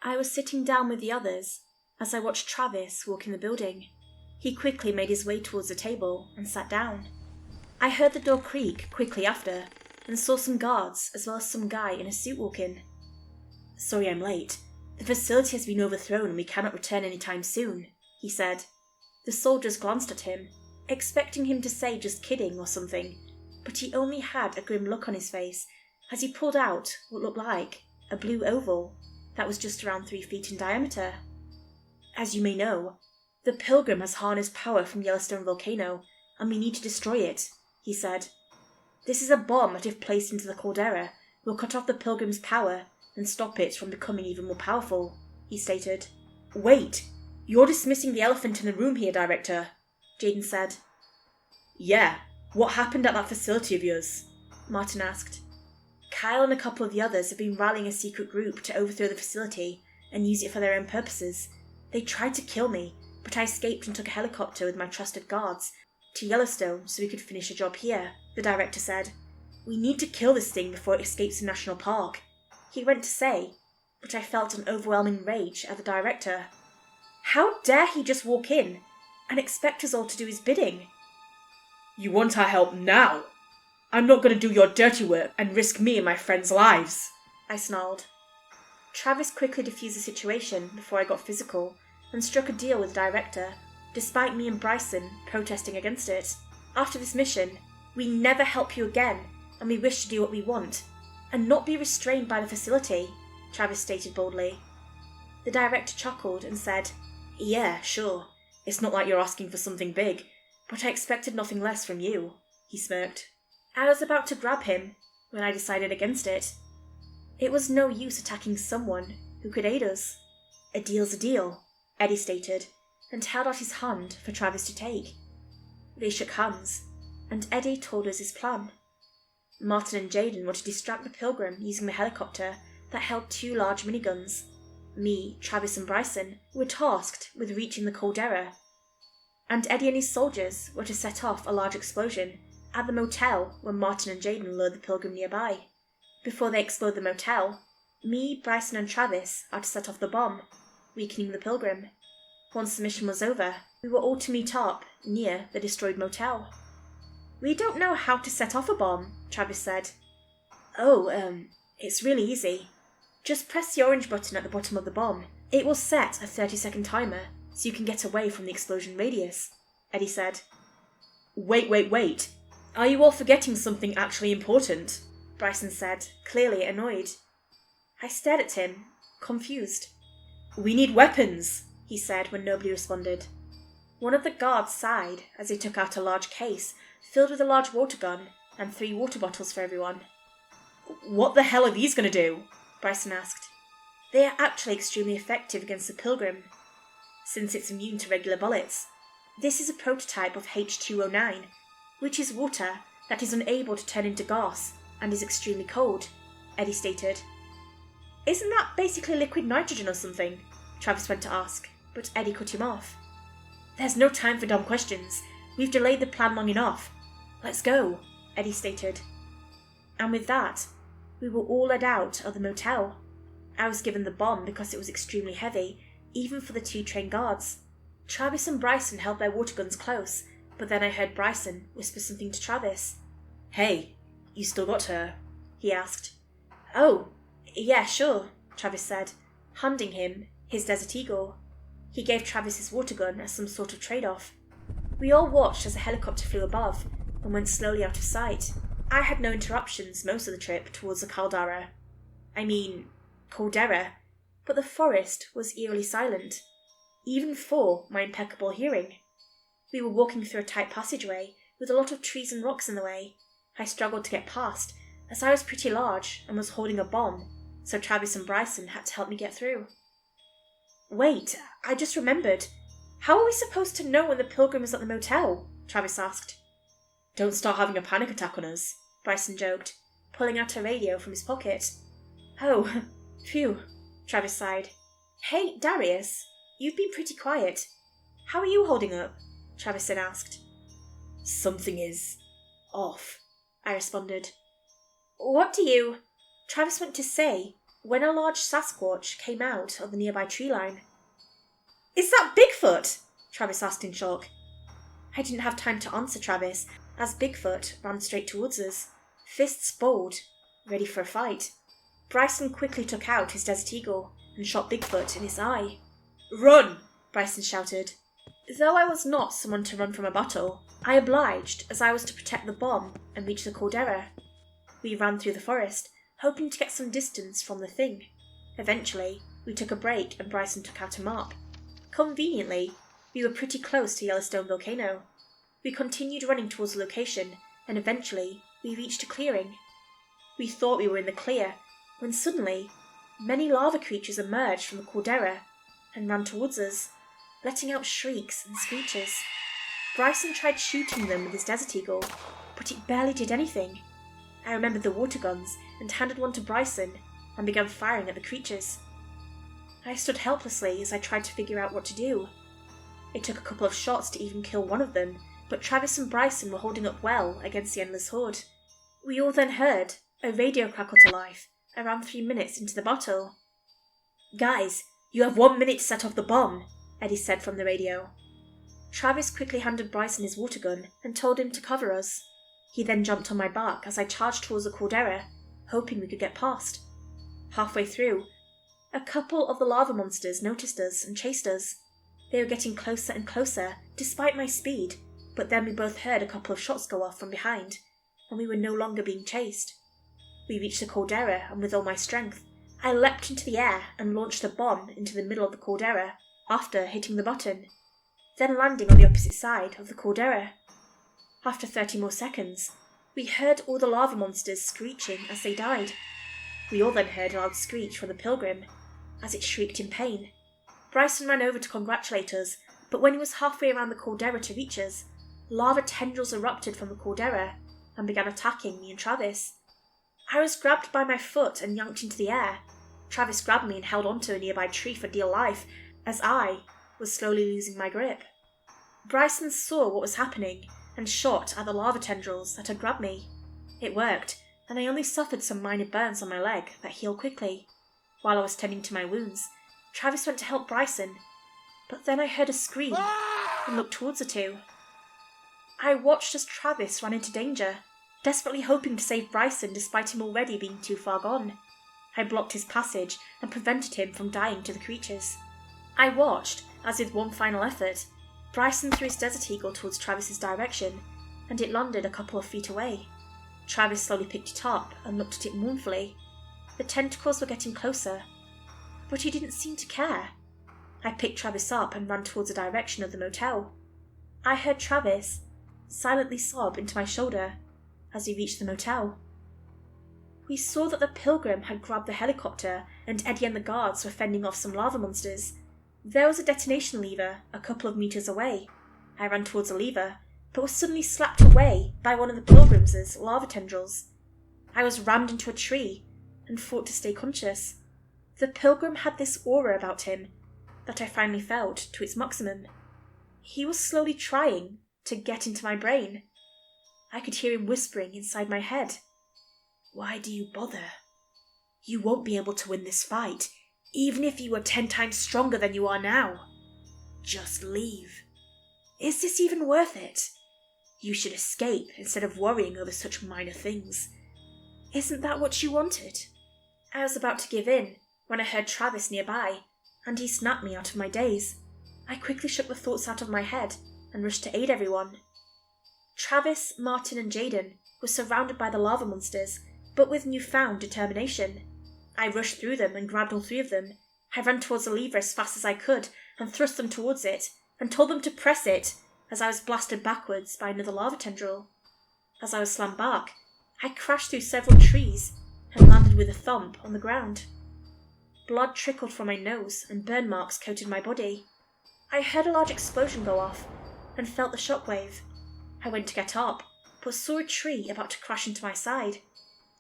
I was sitting down with the others as I watched Travis walk in the building. He quickly made his way towards the table and sat down. I heard the door creak quickly after and saw some guards as well as some guy in a suit walk in. "Sorry I'm late. The facility has been overthrown and we cannot return anytime soon," he said. The soldiers glanced at him, expecting him to say just kidding or something, but he only had a grim look on his face as he pulled out what looked like a blue oval that was just around 3 feet in diameter. "As you may know, the Pilgrim has harnessed power from Yellowstone Volcano and we need to destroy it," he said. "This is a bomb that if placed into the caldera will cut off the Pilgrim's power and stop it from becoming even more powerful," he stated. "Wait, you're dismissing the elephant in the room here, Director," Jaden said. "Yeah, what happened at that facility of yours?" Martin asked. "Kyle and a couple of the others have been rallying a secret group to overthrow the facility and use it for their own purposes. They tried to kill me, but I escaped and took a helicopter with my trusted guards to Yellowstone so we could finish the job here," the Director said. "We need to kill this thing before it escapes the National Park," he went to say, but I felt an overwhelming rage at the Director. How dare he just walk in and expect us all to do his bidding? "You want our help now? I'm not going to do your dirty work and risk me and my friends' lives," I snarled. Travis quickly diffused the situation before I got physical and struck a deal with the Director, despite me and Bryson protesting against it. "After this mission, we never help you again, and we wish to do what we want, and not be restrained by the facility," Travis stated boldly. The Director chuckled and said, "Yeah, sure. It's not like you're asking for something big, but I expected nothing less from you," he smirked. I was about to grab him when I decided against it. It was no use attacking someone who could aid us. "A deal's a deal," Eddie stated, and held out his hand for Travis to take. They shook hands, and Eddie told us his plan. Martin and Jaden were to distract the Pilgrim using the helicopter that held 2 large miniguns. Me, Travis and Bryson were tasked with reaching the caldera, and Eddie and his soldiers were to set off a large explosion at the motel when Martin and Jaden lured the Pilgrim nearby. Before they explode the motel, me, Bryson and Travis are to set off the bomb, weakening the Pilgrim. Once the mission was over, we were all to meet up near the destroyed motel. "We don't know how to set off a bomb," Travis said. It's really easy. Just press the orange button at the bottom of the bomb. It will set a 30-second timer so you can get away from the explosion radius," Eddie said. Wait. Are you all forgetting something actually important?" Bryson said, clearly annoyed. I stared at him, confused. "We need weapons," he said when nobody responded. One of the guards sighed as he took out a large case filled with a large water gun and 3 water bottles for everyone. "What the hell are these going to do?" Bryson asked. "They are actually extremely effective against the Pilgrim, since it's immune to regular bullets. This is a prototype of H2O9, which is water that is unable to turn into gas and is extremely cold," Eddie stated. "Isn't that basically liquid nitrogen or something?" Travis went to ask, but Eddie cut him off. "There's no time for dumb questions. We've delayed the plan long enough. Let's go," Eddie stated. And with that, we were all led out of the motel. I was given the bomb because it was extremely heavy, even for the 2 trained guards. Travis and Bryson held their water guns close, but then I heard Bryson whisper something to Travis. "Hey, you still got her?" he asked. "Oh, yeah, sure," Travis said, handing him his Desert Eagle. He gave Travis his water gun as some sort of trade-off. We all watched as a helicopter flew above and went slowly out of sight. I had no interruptions most of the trip towards the caldera, but the forest was eerily silent, even for my impeccable hearing. We were walking through a tight passageway with a lot of trees and rocks in the way. I struggled to get past, as I was pretty large and was holding a bomb, so Travis and Bryson had to help me get through. "Wait, I just remembered. How are we supposed to know when the Pilgrim is at the motel?" Travis asked. "Don't start having a panic attack on us," Bryson joked, pulling out a radio from his pocket. "Oh, phew," Travis sighed. "Hey, Darius, you've been pretty quiet. How are you holding up?" Travis then asked. "Something is off," I responded. "What do you—" Travis went to say, when a large Sasquatch came out of the nearby tree line. "Is that Bigfoot?" Travis asked in shock. I didn't have time to answer Travis, as Bigfoot ran straight towards us, fists balled, ready for a fight. Bryson quickly took out his Desert Eagle and shot Bigfoot in his eye. "Run!" Bryson shouted. Though I was not someone to run from a battle, I obliged, as I was to protect the bomb and reach the caldera. We ran through the forest, hoping to get some distance from the thing. Eventually, we took a break and Bryson took out a map. Conveniently, we were pretty close to Yellowstone Volcano. We continued running towards the location, and eventually, we reached a clearing. We thought we were in the clear, when suddenly, many lava creatures emerged from the caldera and ran towards us, letting out shrieks and screeches. Bryson tried shooting them with his Desert Eagle, but it barely did anything. I remembered the water guns and handed one to Bryson and began firing at the creatures. I stood helplessly as I tried to figure out what to do. It took a couple of shots to even kill one of them, but Travis and Bryson were holding up well against the endless horde. We all then heard a radio crackle to life around 3 minutes into the battle. "Guys, you have 1 minute to set off the bomb," Eddie said from the radio. Travis quickly handed Bryson his water gun and told him to cover us. He then jumped on my back as I charged towards the caldera, hoping we could get past. Halfway through, a couple of the lava monsters noticed us and chased us. They were getting closer and closer, despite my speed, but then we both heard a couple of shots go off from behind, and we were no longer being chased. We reached the caldera, and with all my strength, I leapt into the air and launched the bomb into the middle of the caldera, after hitting the button, then landing on the opposite side of the caldera. After 30 more seconds, we heard all the lava monsters screeching as they died. We all then heard a loud screech from the Pilgrim, as it shrieked in pain. Bryson ran over to congratulate us, but when he was halfway around the caldera to reach us, lava tendrils erupted from the caldera and began attacking me and Travis. I was grabbed by my foot and yanked into the air. Travis grabbed me and held onto a nearby tree for dear life, as I was slowly losing my grip. Bryson saw what was happening and shot at the lava tendrils that had grabbed me. It worked, and I only suffered some minor burns on my leg that healed quickly. While I was tending to my wounds, Travis went to help Bryson, but then I heard a scream and looked towards the two. I watched as Travis ran into danger, desperately hoping to save Bryson despite him already being too far gone. I blocked his passage and prevented him from dying to the creatures. I watched as, with one final effort, Bryson threw his Desert Eagle towards Travis's direction, and it landed a couple of feet away. Travis slowly picked it up and looked at it mournfully. The tentacles were getting closer, but he didn't seem to care. I picked Travis up and ran towards the direction of the motel. I heard Travis silently sob into my shoulder as we reached the motel. We saw that the Pilgrim had grabbed the helicopter and Eddie and the guards were fending off some lava monsters. There was a detonation lever a couple of meters away. I ran towards the lever, but was suddenly slapped away by one of the Pilgrims' lava tendrils. I was rammed into a tree and fought to stay conscious. The Pilgrim had this aura about him that I finally felt to its maximum. He was slowly trying to get into my brain. I could hear him whispering inside my head. "Why do you bother? You won't be able to win this fight, even if you were 10 times stronger than you are now. Just leave. Is this even worth it? You should escape instead of worrying over such minor things. Isn't that what you wanted?" I was about to give in when I heard Travis nearby, and he snapped me out of my daze. I quickly shook the thoughts out of my head and rushed to aid everyone. Travis, Martin and Jaden were surrounded by the lava monsters, but with newfound determination. I rushed through them and grabbed all 3 of them. I ran towards the lever as fast as I could and thrust them towards it and told them to press it as I was blasted backwards by another lava tendril. As I was slammed back, I crashed through several trees and landed with a thump on the ground. Blood trickled from my nose and burn marks coated my body. I heard a large explosion go off and felt the shockwave. I went to get up, but saw a tree about to crash into my side.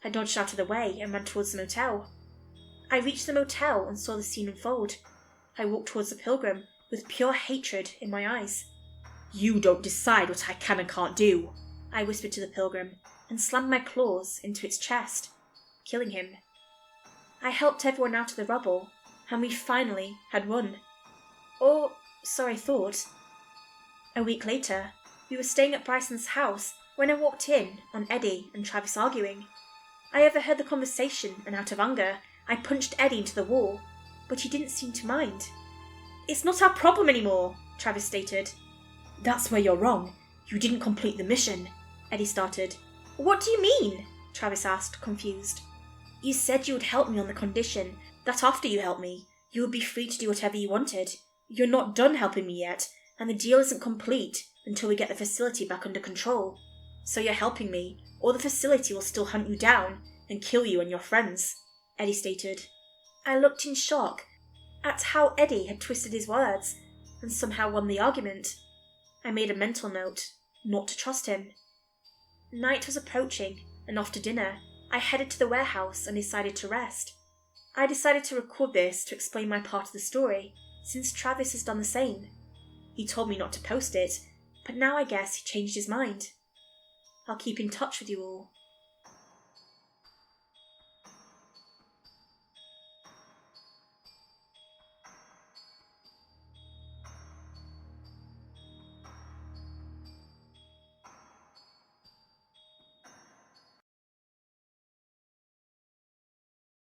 I dodged out of the way and ran towards the motel. I reached the motel and saw the scene unfold. I walked towards the Pilgrim with pure hatred in my eyes. "You don't decide what I can and can't do," I whispered to the Pilgrim and slammed my claws into its chest, killing him. I helped everyone out of the rubble, and we finally had won. Or so I thought. A week later, we were staying at Bryson's house when I walked in on Eddie and Travis arguing. I overheard the conversation, and out of anger, I punched Eddie into the wall, but he didn't seem to mind. "It's not our problem anymore," Travis stated. "That's where you're wrong. You didn't complete the mission," Eddie started. "What do you mean?" Travis asked, confused. "You said you would help me on the condition that after you helped me, you would be free to do whatever you wanted. You're not done helping me yet, and the deal isn't complete until we get the facility back under control. So you're helping me, or the facility will still hunt you down and kill you and your friends," Eddie stated. I looked in shock at how Eddie had twisted his words and somehow won the argument. I made a mental note not to trust him. Night was approaching, and after dinner, I headed to the warehouse and decided to rest. I decided to record this to explain my part of the story, since Travis has done the same. He told me not to post it, but now I guess he changed his mind. I'll keep in touch with you all.